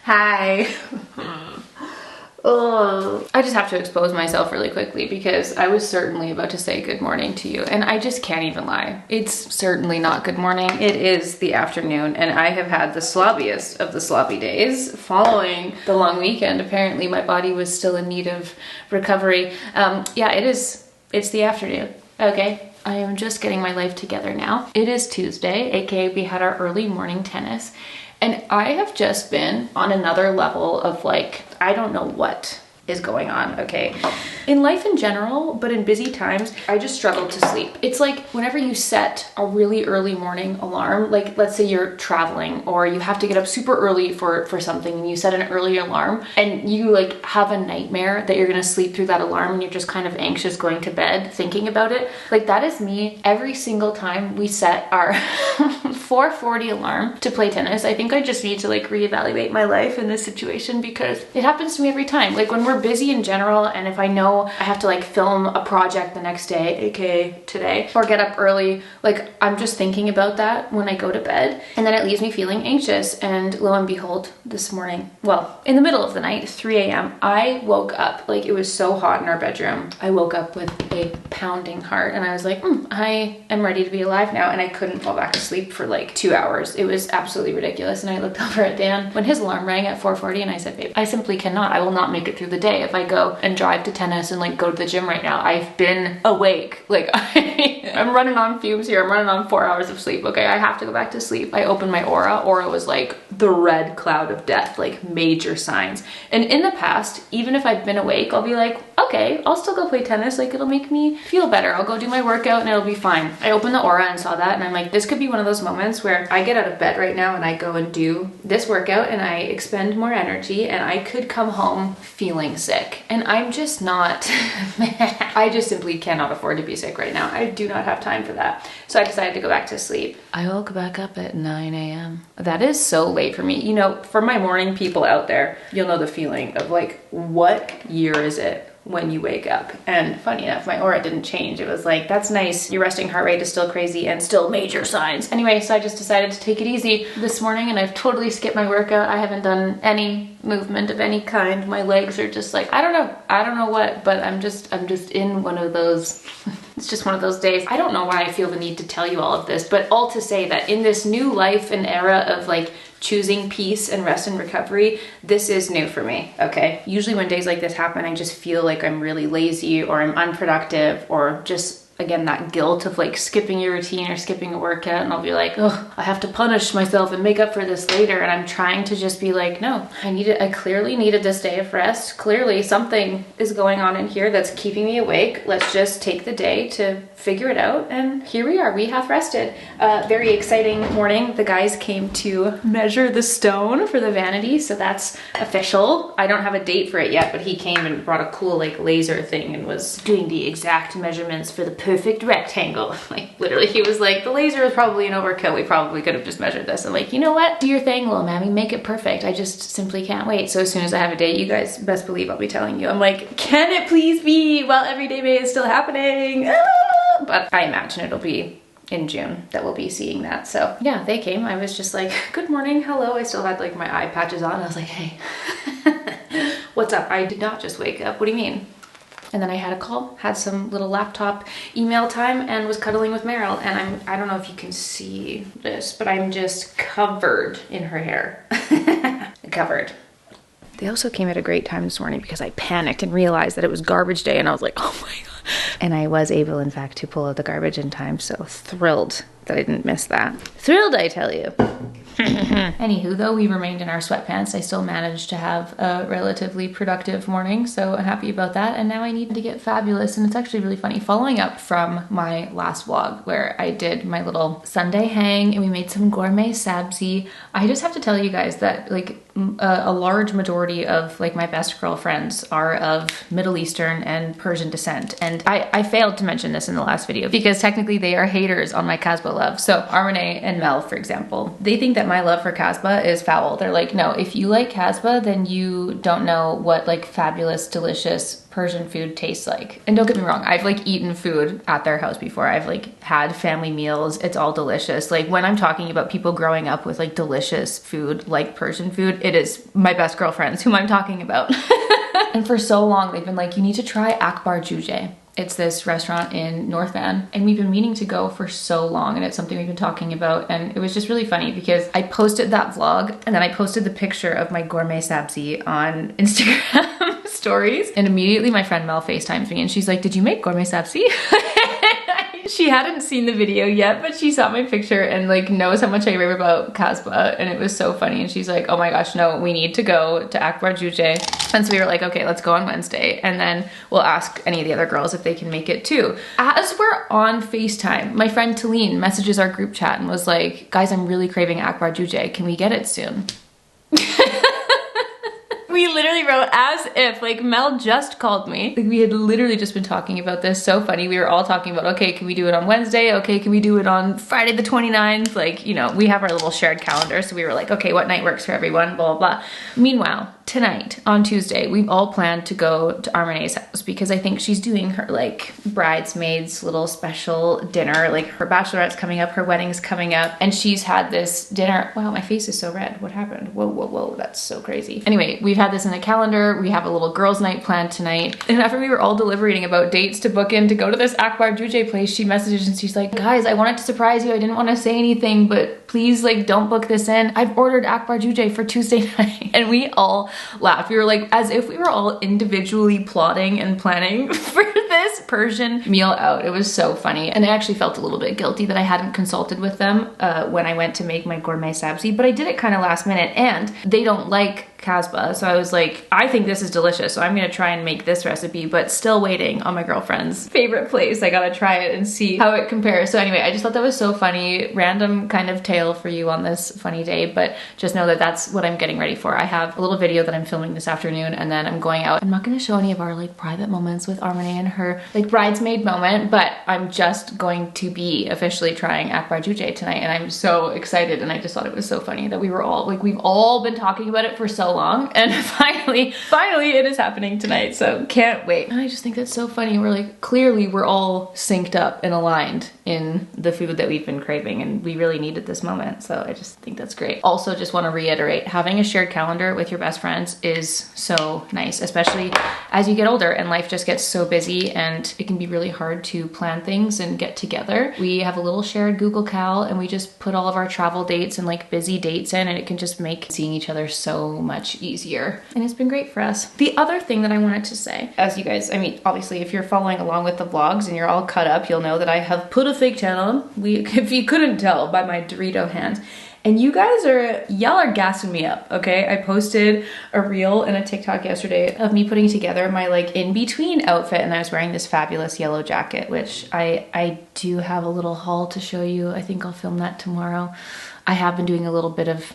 Hi. Oh, I just have to expose myself really quickly because I was certainly about to say good morning to you and I just can't even lie. It's certainly not good morning. It is the afternoon and I have had the slobbiest of the sloppy days following the long weekend. Apparently my body was still in need of recovery. Yeah, it's the afternoon. Okay. I am just getting my life together now. It is Tuesday, aka we had our early morning tennis. And I have just been on another level of like, I don't know what is going on, okay? In life in general, but in busy times, I just struggle to sleep. It's like whenever you set a really early morning alarm, like let's say you're traveling or you have to get up super early for something and you set an early alarm and you like have a nightmare that you're gonna sleep through that alarm and you're just kind of anxious going to bed thinking about it. Like that is me every single time we set our 4:40 alarm to play tennis. I think I just need to like reevaluate my life in this situation because it happens to me every time. Like when we're busy in general and if I know I have to like film a project the next day, aka today, or get up early, like I'm just thinking about that when I go to bed and then it leaves me feeling anxious. And lo and behold, this morning, well, in the middle of the night, 3 a.m., I woke up, like it was so hot in our bedroom. I woke up with a pounding heart and I was like, I am ready to be alive now. And I couldn't fall back to sleep for like 2 hours. It was absolutely ridiculous. And I looked over at Dan when his alarm rang at 4:40 and I said, babe, I simply cannot. I will not make it through the day if I go and drive to tennis and like go to the gym right now. I've been awake. Like I'm running on fumes here. I'm running on 4 hours of sleep. Okay, I have to go back to sleep. I opened my Aura. Aura was like the red cloud of death, like major signs. And in the past, even if I've been awake, I'll be like, okay, I'll still go play tennis. Like it'll make me feel better. I'll go do my workout and it'll be fine. I opened the Aura and saw that and I'm like, this could be one of those moments where I get out of bed right now and I go and do this workout and I expend more energy and I could come home feeling sick. And I'm just not, I just simply cannot afford to be sick right now. I do not have time for that. So I decided to go back to sleep. I woke back up at 9 a.m. That is so late for me. You know, for my morning people out there, you'll know the feeling of like, what year is it when you wake up? And funny enough, my aura didn't change. It was like, that's nice. Your resting heart rate is still crazy and still major signs. Anyway, so I just decided to take it easy this morning and I've totally skipped my workout. I haven't done any movement of any kind. My legs are just like, I don't know what, but I'm just in one of those, it's just one of those days. I don't know why I feel the need to tell you all of this, but all to say that in this new life and era of like choosing peace and rest and recovery, this is new for me, okay? Usually when days like this happen, I just feel like I'm really lazy or I'm unproductive or just, again, that guilt of like skipping your routine or skipping a workout, and I'll be like, oh, I have to punish myself and make up for this later. And I'm trying to just be like, no, I clearly needed this day of rest. Clearly something is going on in here that's keeping me awake. Let's just take the day to figure it out. And here we are, we have rested. Very exciting morning. The guys came to measure the stone for the vanity, so that's official. I don't have a date for it yet, but he came and brought a cool like laser thing and was doing the exact measurements for the perfect rectangle. Like literally he was like, the laser is probably an overkill. We probably could have just measured this. I'm like, you know what? Do your thing, little mammy, make it perfect. I just simply can't wait. So as soon as I have a date, you guys best believe I'll be telling you. I'm like, can it please be while Everyday May is still happening? But I imagine it'll be in June that we'll be seeing that. So yeah, they came. I was just like, good morning, hello. I still had like my eye patches on. I was like, hey, what's up? I did not just wake up. What do you mean? And then I had a call, had some little laptop email time and was cuddling with Meryl. And I don't know if you can see this, but I'm just covered in her hair. Covered. They also came at a great time this morning because I panicked and realized that it was garbage day and I was like, oh my God. And I was able, in fact, to pull out the garbage in time. So thrilled that I didn't miss that. Thrilled, I tell you. Anywho, though we remained in our sweatpants, I still managed to have a relatively productive morning, so happy about that. And now I need to get fabulous, and it's actually really funny. Following up from my last vlog where I did my little Sunday hang and we made some gourmet sabzi, I just have to tell you guys that like a large majority of like my best girlfriends are of Middle Eastern and Persian descent. And I failed to mention this in the last video because technically they are haters on my Casbah love. So Armane and Mel, for example, they think that my love for Casbah is foul. They're like, no, if you like Casbah, then you don't know what like fabulous, delicious Persian food tastes like. And don't get me wrong, I've like eaten food at their house before. I've like had family meals. It's all delicious. Like when I'm talking about people growing up with like delicious food like Persian food, it is my best girlfriends whom I'm talking about. And for so long they've been like, you need to try Akbar Juje. It's this restaurant in North Van, and we've been meaning to go for so long, and it's something we've been talking about. And it was just really funny because I posted that vlog and then I posted the picture of my gourmet sabzi on Instagram stories, and immediately my friend Mel FaceTimes me and she's like, did you make gourmet sabzi? She hadn't seen the video yet, but she saw my picture and like knows how much I rave about kasba, and it was so funny. And she's like, oh my gosh, no, we need to go to Akbar Juje. And so we were like, okay, let's go on Wednesday, and then we'll ask any of the other girls if they can make it too. As we're on FaceTime, my friend Talene messages our group chat and was like, guys, I'm really craving Akbar Juje. Can we get it soon? We literally wrote as if, like Mel just called me. Like we had literally just been talking about this. So funny. We were all talking about, okay, can we do it on Wednesday? Okay, can we do it on Friday the 29th? Like, you know, we have our little shared calendar. So we were like, okay, what night works for everyone? Blah, blah, blah. Meanwhile, tonight on Tuesday, we've all planned to go to Armane's house because I think she's doing her like bridesmaids little special dinner. Like her bachelorette's coming up, her wedding's coming up, and she's had this dinner. Wow, my face is so red. What happened? Whoa, whoa, whoa, that's so crazy. Anyway, we've had this in the calendar. We have a little girls' night planned tonight. And after we were all deliberating about dates to book in to go to this Akbar Juje place, she messages and she's like, guys, I wanted to surprise you. I didn't want to say anything, but please like don't book this in. I've ordered Akbar Juje for Tuesday night. And we all laughed. We were like, as if we were all individually plotting and planning for this Persian meal out. It was so funny. And I actually felt a little bit guilty that I hadn't consulted with them when I went to make my gourmet sabzi, but I did it kind of last minute, and they don't like kasba. So I was like, I think this is delicious, so I'm gonna try and make this recipe, but still waiting on my girlfriend's favorite place. I gotta try it and see how it compares. So anyway, I just thought that was so funny. Random kind of tale for you on this funny day, but just know that that's what I'm getting ready for. I have a little video that I'm filming this afternoon, and then I'm going out. I'm not gonna show any of our like private moments with Armane and her like bridesmaid moment, but I'm just going to be officially trying Akbar Juje tonight, and I'm so excited. And I just thought it was so funny that we were all like, we've all been talking about it for so long, and finally it is happening tonight, so can't wait. And I just think that's so funny. We're like, clearly we're all synced up and aligned in the food that we've been craving, and we really needed this moment, so I just think that's great. Also, just want to reiterate, having a shared calendar with your best friends is so nice, especially as you get older and life just gets so busy and it can be really hard to plan things and get together. We have a little shared Google Cal, and we just put all of our travel dates and like busy dates in, and it can just make seeing each other so much easier, and it's been great for us. The other thing that I wanted to say, as you guys, I mean, obviously if you're following along with the vlogs and you're all cut up, you'll know that I have put a fake tan on. If you couldn't tell by my Dorito hands. And you guys y'all are gassing me up, okay? I posted a reel and a TikTok yesterday of me putting together my like in-between outfit, and I was wearing this fabulous yellow jacket, which I do have a little haul to show you. I think I'll film that tomorrow. I have been doing a little bit of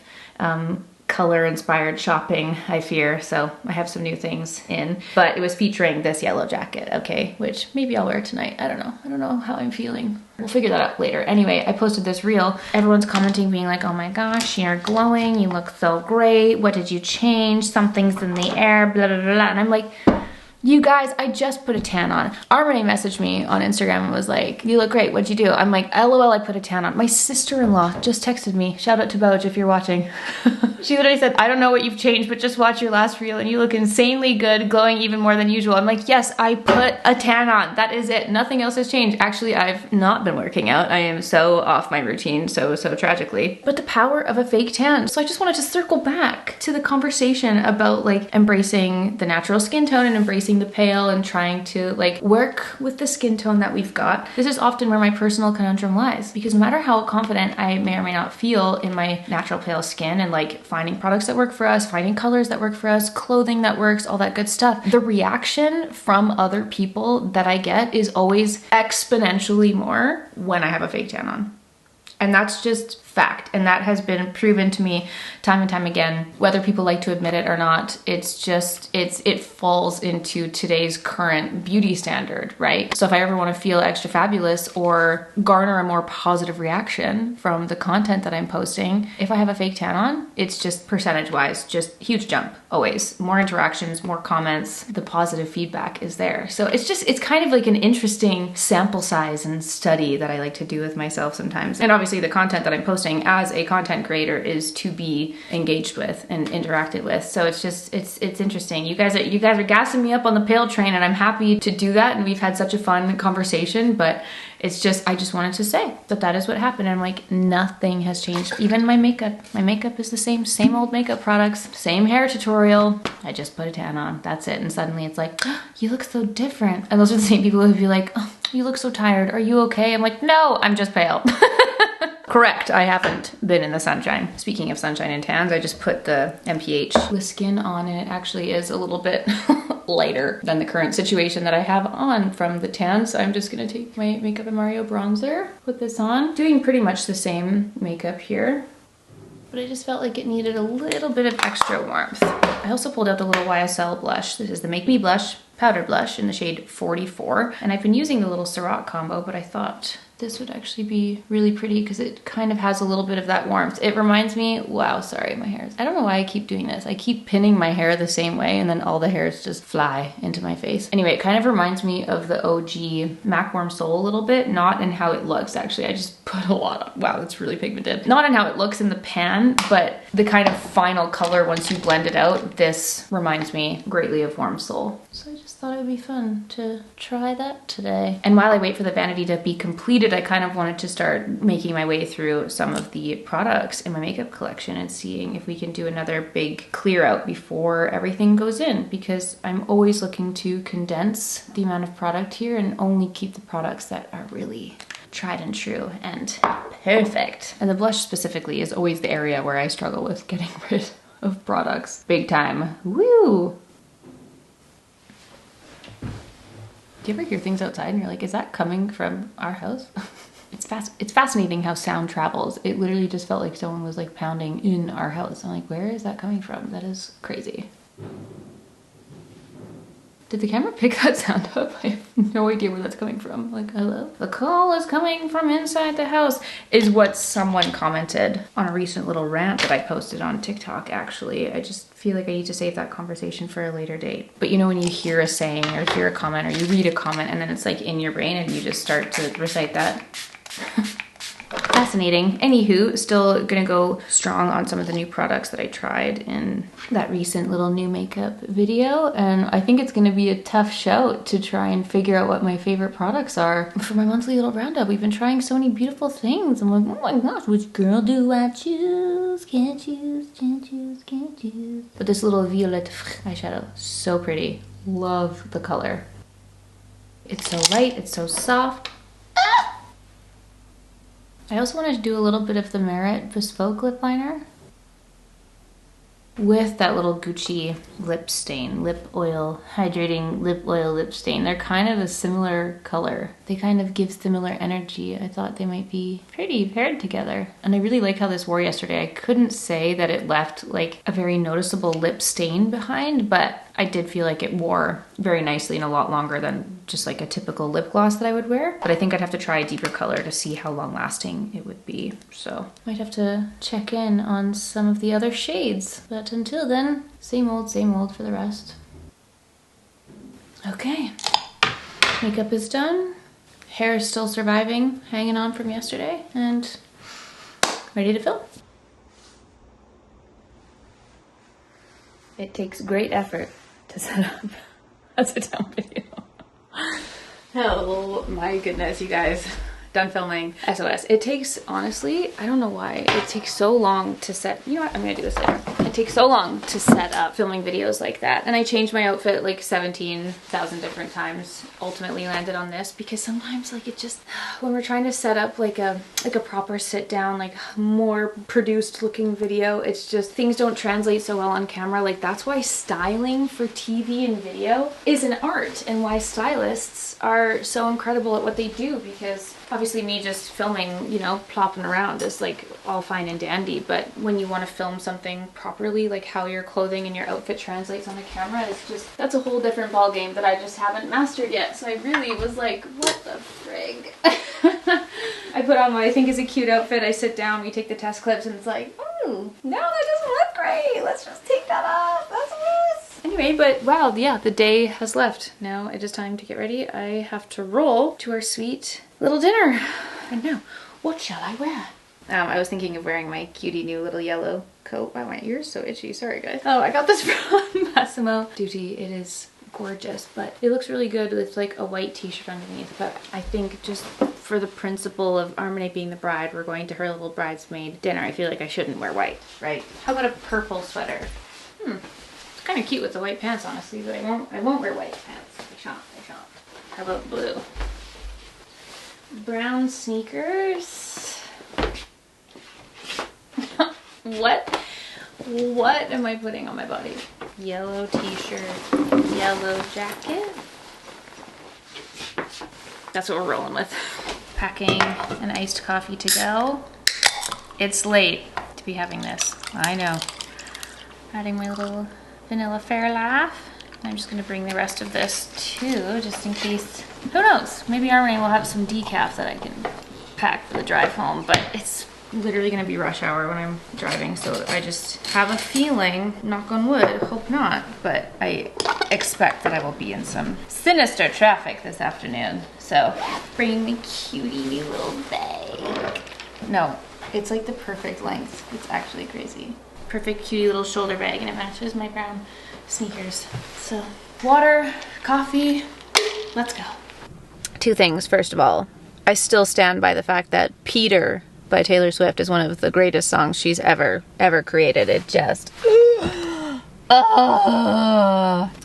color inspired shopping, I fear, so I have some new things in, but it was featuring this yellow jacket, okay, which maybe I'll wear tonight. I don't know how I'm feeling. We'll figure that out later. Anyway, I posted this reel. Everyone's commenting being like, oh my gosh, you're glowing, you look so great, what did you change, something's in the air, blah blah blah, and I'm like, you guys, I just put a tan on. Armane messaged me on Instagram and was like, you look great, what'd you do? I'm like, LOL, I put a tan on. My sister-in-law just texted me. Shout out to Boj if you're watching. She literally said, I don't know what you've changed, but just watch your last reel and you look insanely good, glowing even more than usual. I'm like, yes, I put a tan on. That is it. Nothing else has changed. Actually, I've not been working out. I am so off my routine, so tragically. But the power of a fake tan. So I just wanted to circle back to the conversation about like embracing the natural skin tone and embracing the pale and trying to like work with the skin tone that we've got. This is often where my personal conundrum lies, because no matter how confident I may or may not feel in my natural pale skin and like finding products that work for us, finding colors that work for us, clothing that works, all that good stuff, the reaction from other people that I get is always exponentially more when I have a fake tan on. And that's just fact. And that has been proven to me time and time again, whether people like to admit it or not. It's just, it falls into today's current beauty standard, right? So if I ever want to feel extra fabulous or garner a more positive reaction from the content that I'm posting, if I have a fake tan on, it's just percentage wise, just huge jump, always. More interactions, more comments, the positive feedback is there. So it's kind of like an interesting sample size and study that I like to do with myself sometimes. And obviously the content that I'm posting as a content creator is to be engaged with and interacted with. So it's just, it's interesting. You guys are gassing me up on the pale train, and I'm happy to do that. And we've had such a fun conversation, but it's just, I just wanted to say that is what happened. And I'm like, nothing has changed. Even my makeup is the same old makeup products, same hair tutorial. I just put a tan on, that's it. And suddenly it's like, oh, you look so different. And those are the same people who be like, oh, you look so tired. Are you okay? I'm like, no, I'm just pale. Correct, I haven't been in the sunshine. Speaking of sunshine and tans, I just put the MPH. The skin on it actually is a little bit lighter than the current situation that I have on from the tan. So I'm just gonna take my Makeup and Mario bronzer, put this on. Doing pretty much the same makeup here, but I just felt like it needed a little bit of extra warmth. I also pulled out the little YSL blush. This is the Make Me Blush powder blush in the shade 44. And I've been using the little Ciroc combo, but I thought this would actually be really pretty because it kind of has a little bit of that warmth. It reminds me, wow, sorry, my hair. I don't know why I keep doing this. I keep pinning my hair the same way and then all the hairs just fly into my face. Anyway, it kind of reminds me of the OG MAC Warm Soul a little bit, not in how it looks actually. I just put a lot on. Wow, that's really pigmented. Not in how it looks in the pan, but the kind of final color once you blend it out, this reminds me greatly of Warm Soul. So I just thought it would be fun to try that today. And while I wait for the vanity to be completed, I kind of wanted to start making my way through some of the products in my makeup collection and seeing if we can do another big clear out before everything goes in, because I'm always looking to condense the amount of product here and only keep the products that are really tried and true and perfect. And the blush specifically is always the area where I struggle with getting rid of products. Big time. Woo! Do you ever hear things outside and you're like, is that coming from our house? It's fascinating how sound travels. It literally just felt like someone was like pounding in our house. I'm like, where is that coming from? That is crazy. Did the camera pick that sound up? I have no idea where that's coming from. Like, hello? The call is coming from inside the house, is what someone commented on a recent little rant that I posted on TikTok, actually. I just feel like I need to save that conversation for a later date. But you know when you hear a saying or hear a comment or you read a comment and then it's like in your brain and you just start to recite that? Fascinating. Anywho, still gonna go strong on some of the new products that I tried in that recent little new makeup video. And I think it's gonna be a tough shout to try and figure out what my favorite products are. For my monthly little roundup, we've been trying so many beautiful things. I'm like, oh my gosh, which girl do I choose? Can't choose, can't choose, can't choose. But this little Violette eyeshadow, so pretty. Love the color. It's so light, it's so soft. I also wanted to do a little bit of the Merit Bespoke lip liner with that little Gucci lip stain, lip oil, hydrating lip oil lip stain. They're kind of a similar color. They kind of give similar energy. I thought they might be pretty paired together. And I really like how this wore yesterday. I couldn't say that it left like a very noticeable lip stain behind, but I did feel like it wore very nicely and a lot longer than just like a typical lip gloss that I would wear. But I think I'd have to try a deeper color to see how long lasting it would be. So might have to check in on some of the other shades. But until then, same old for the rest. Okay, makeup is done. Hair is still surviving, hanging on from yesterday, and ready to film. It takes great effort to set up a sit-down video. Oh my goodness, you guys. Done filming. SOS. It takes, honestly, I don't know why, it takes so long to set, you know what, I'm gonna do this later. It takes so long to set up filming videos like that. And I changed my outfit like 17,000 different times. Ultimately landed on this because sometimes like it just, when we're trying to set up like a proper sit down, like more produced looking video, it's just, things don't translate so well on camera. Like that's why styling for TV and video is an art, and why stylists are so incredible at what they do, because Obviously me just filming, you know, plopping around is like all fine and dandy, but when you want to film something properly, like how your clothing and your outfit translates on the camera, is just, that's a whole different ball game that I just haven't mastered yet. So I really was like, what the frig? I put on what I think is a cute outfit. I sit down, we take the test clips, and it's like, oh, no, that doesn't look great. Let's just take that off. That's a mess. Anyway, but wow, yeah, the day has left. Now it is time to get ready. I have to roll to our sweet little dinner. And now, what shall I wear? I was thinking of wearing my cutie new little yellow coat. Wow, my ear's so itchy. Sorry, guys. Oh, I got this from Massimo Dutti. It is gorgeous, but it looks really good with like a white t-shirt underneath. But I think just for the principle of Armene being the bride, we're going to her little bridesmaid dinner. I feel like I shouldn't wear white, right? How about a purple sweater? It's kind of cute with the white pants, honestly, but I won't wear white pants. I shan't. How about blue? Brown sneakers. What am I putting on my body? Yellow t-shirt, yellow jacket. That's what we're rolling with. Packing an iced coffee to go. It's late to be having this, I know. Adding my little vanilla Fairlife. I'm just gonna bring the rest of this too, just in case. Who knows? Maybe Armene will have some decaf that I can pack for the drive home, but it's literally gonna be rush hour when I'm driving, so I just have a feeling, knock on wood, hope not, but I expect that I will be in some sinister traffic this afternoon. So, bringing my cutie new little bag. No, it's like the perfect length. It's actually crazy. Perfect cutie little shoulder bag, and it matches my brown sneakers. So, water, coffee, let's go. Two things. First of all, I still stand by the fact that Peter by Taylor Swift is one of the greatest songs she's ever created. It just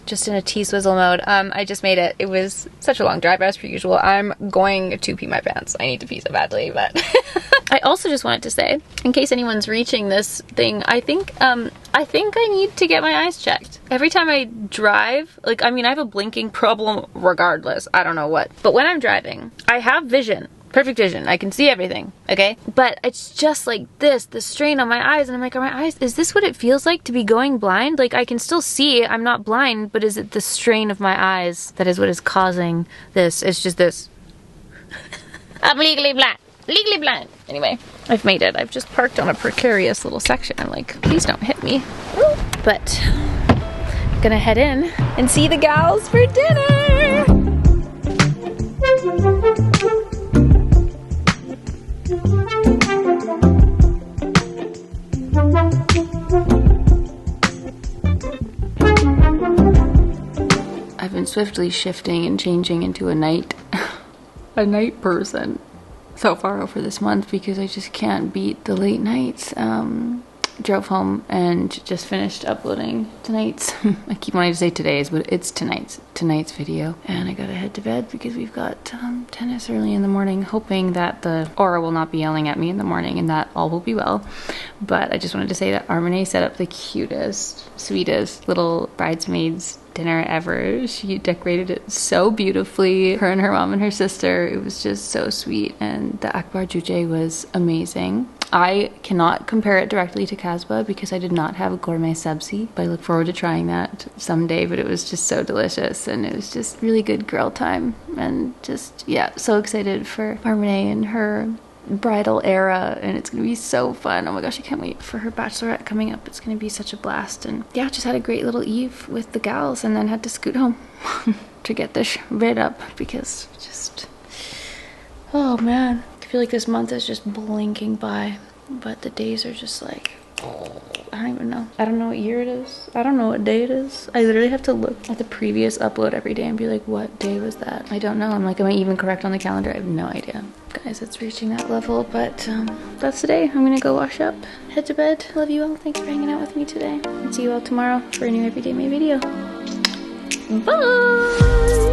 just in a T-swizzle mode. I just made it. It was such a long drive as per usual. I'm going to pee my pants. I need to pee so badly, but I also just wanted to say, in case anyone's reaching this thing, I think I need to get my eyes checked. Every time I drive, like, I mean, I have a blinking problem regardless. I don't know what. But when I'm driving, I have vision. Perfect vision. I can see everything, okay? But it's just like this, the strain on my eyes, and I'm like, are my eyes, is this what it feels like to be going blind? Like, I can still see, I'm not blind, but is it the strain of my eyes that is what is causing this? It's just this. I'm legally blind. Legally blind. Anyway, I've made it. I've just parked on a precarious little section. I'm like, please don't hit me. But I'm gonna head in and see the gals for dinner. I've been swiftly shifting and changing into a night person so far over this month because I just can't beat the late nights. Drove home and just finished uploading tonight's, I keep wanting to say today's, but it's tonight's video. And I gotta head to bed because we've got tennis early in the morning, hoping that the aura will not be yelling at me in the morning and that all will be well. But I just wanted to say that Armene set up the cutest, sweetest little bridesmaids dinner ever. She decorated it so beautifully. Her and her mom and her sister, it was just so sweet. And the akbar juje was amazing. I cannot compare it directly to Kasbah because I did not have a gourmet sabzi, but I look forward to trying that someday. But it was just so delicious and it was just really good girl time, and just, yeah, so excited for Armene and her bridal era, and it's gonna be so fun. Oh my gosh, I can't wait for her bachelorette coming up. It's gonna be such a blast. And yeah, just had a great little eve with the gals and then had to scoot home to get this rid up because just, oh man, I feel like this month is just blinking by, but the days are just like, I don't even know. I don't know what year it is. I don't know what day it is. I literally have to look at the previous upload every day and be like, what day was that? I don't know. I'm like, am I even correct on the calendar? I have no idea. Guys, it's reaching that level, but that's the day. I'm gonna go wash up, head to bed. Love you all. Thanks for hanging out with me today. And see you all tomorrow for a new Everyday Me video. Bye!